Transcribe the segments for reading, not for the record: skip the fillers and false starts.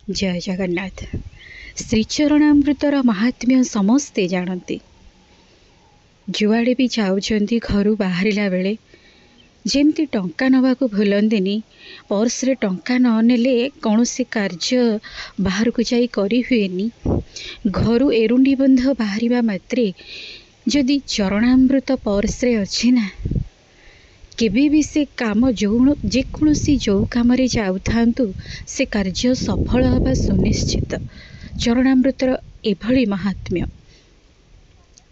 जय जगन्नाथ। श्रीचरणामृतर महात्म्य समस्ते जानती। जुआड़े भी जाउछंती घरु बाहरिला बेले जेमती टंका नवाको भूलंदिनी, पर्स रे टंका न नेले कौनसी कार्य बाहर को जाई करी हुएनी। घरु एरुंडी बंध बाहरिबा मात्रे जदि चरणामृत पर्स रे अछि ना, केबे भी से काम जेकोसी जो काम रे जाउथांतु से कार्य सफल हवा सुनिश्चित। चरणामृतर एभली महात्म्य।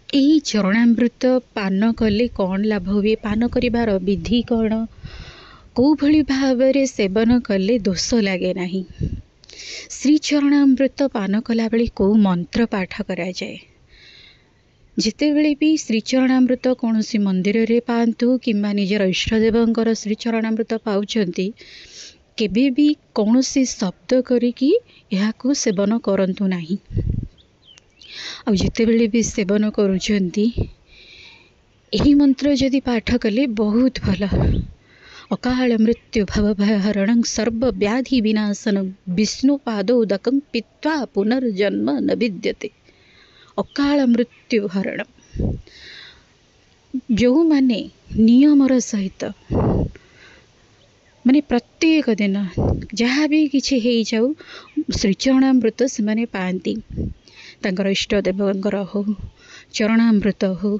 यही चरणामृत पान कले कौन लाभ हुए, पान करिबार विधि कौन, कौ भली भावरे सेवन कले दोष लागे नहीं। श्री चरणामृत पान कला बेले कौ मंत्र पाठ करा जाए। जितेबेले भी श्रीचरणामृत कौन सी मंदिर रे पांतु किंबा निजर इष्टदेवंकर श्रीचरणामृत पाउचंती, केबे भी कौन सी शब्द करिकी यहाको सेवन करंतु नहीं। आ जितेबेले भी सेवन करुचंती यही मंत्र जदि पाठ कले बहुत भल। अकाल मृत्यु भव भयहरणं सर्व व्याधि विनाशनं विष्णु पादोदकं पीत्वा पुनर्जन्म न विद्यते। अकाल मृत्यु हरण जो माने नियमर सहित माने प्रत्येक दिन जहाँ भी किछि हेई जाऊ श्रीचरणामृत से माने पाती। तांकर इष्ट देवंकर हो चरणामृत हो,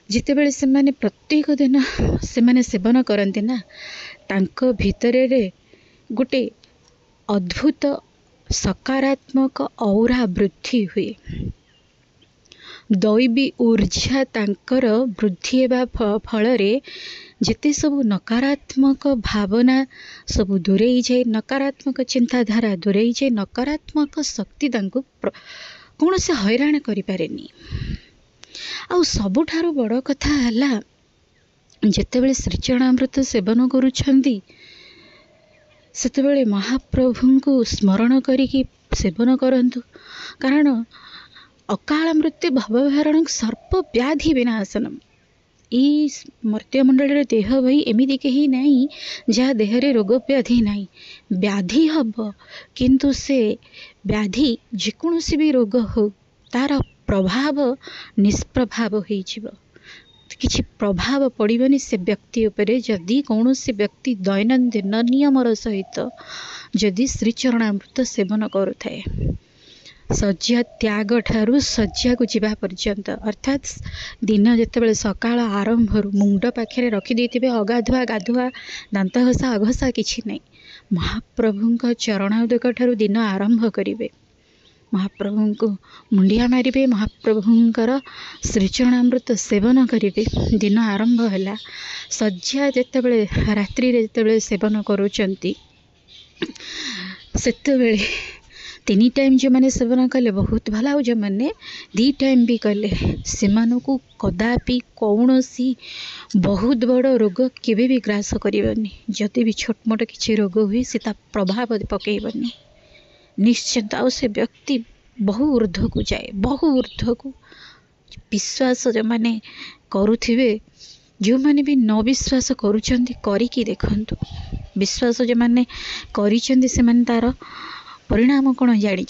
जितेबेले से माने प्रत्येक दिन से माने सेवन करती ना, तांको भितरे रे गोटे अद्भुत सकारात्मक औरा वृद्धि हुए। दैवी ऊर्जा तांकर वृद्धि हेबा फलरे जेते सब नकारात्मक भावना सब दूरेई जाए, नकारात्मक चिंताधारा दूरेई जाए, नकारात्मक शक्ति तांको कौन से हैरान करि पारेनी। आ सबुठारु बड़ कथा हला जेतेबेले श्रीचरणामृत सेवन करुछंती सेतेबेले महाप्रभु को स्मरण करिकी सेवन करंतु। कारण अकाल मृत्यु भवहरण सर्प व्याधि विनाशनम। ई मर्त्यमंडल देह भाई एमिति कहीं नहीं जहाँ देहरे रोग व्याधि नहीं। व्याधि हब किंतु से व्याधि जेकोसी भी रोग हो तार प्रभाव निष्प्रभाव हो किछि प्रभाव पड़िबनी से व्यक्ति उपरे जदि कौन से व्यक्ति दैनंदिन नियमर सहित जदि श्रीचरणामृत सेवन करुथाए। शଯ୍ୟା त्याग ठारू शଯ୍या को जीवा पर्यंत, अर्थात दिन जितेबाला सकाळ आरंभ मुंड पाखे रखी देथिबे अगाधुआ गाधुआ दांत घसा अघसा किछि नहीं। महाप्रभु चरणोदक ठारू दिन आरंभ करिवे, महाप्रभु को मुंडिया मारिबे, महाप्रभुंकर श्रीचरणामृत सेवन करिवे। दिन आरंभ हैला शଯ୍ୟା जेतेबेले रात्रि रे जेतेबेले सेवन करूचंती सेतेबेले 3 टाइम जो मैंने सेवन कले बहुत भला, जो मैंने 2 टाइम भी कले से कदापि कौन सी बहुत बड़ रोग केबे भी ग्रास करनी। जदि भी छोट मोट किसी रोग हुए से प्रभाव पकईबनी निश्चिंत। आ से व्यक्ति बहु ऊर्ध्व को जाए, बहु ऊर्ध्व को। विश्वास जो मैंने करुथिबे, जो मैंने भी न विश्वास करुचंती करिकी देखंतु। विश्वास जो मैंने करिचंती से माने तार परिणाम कौन जानी।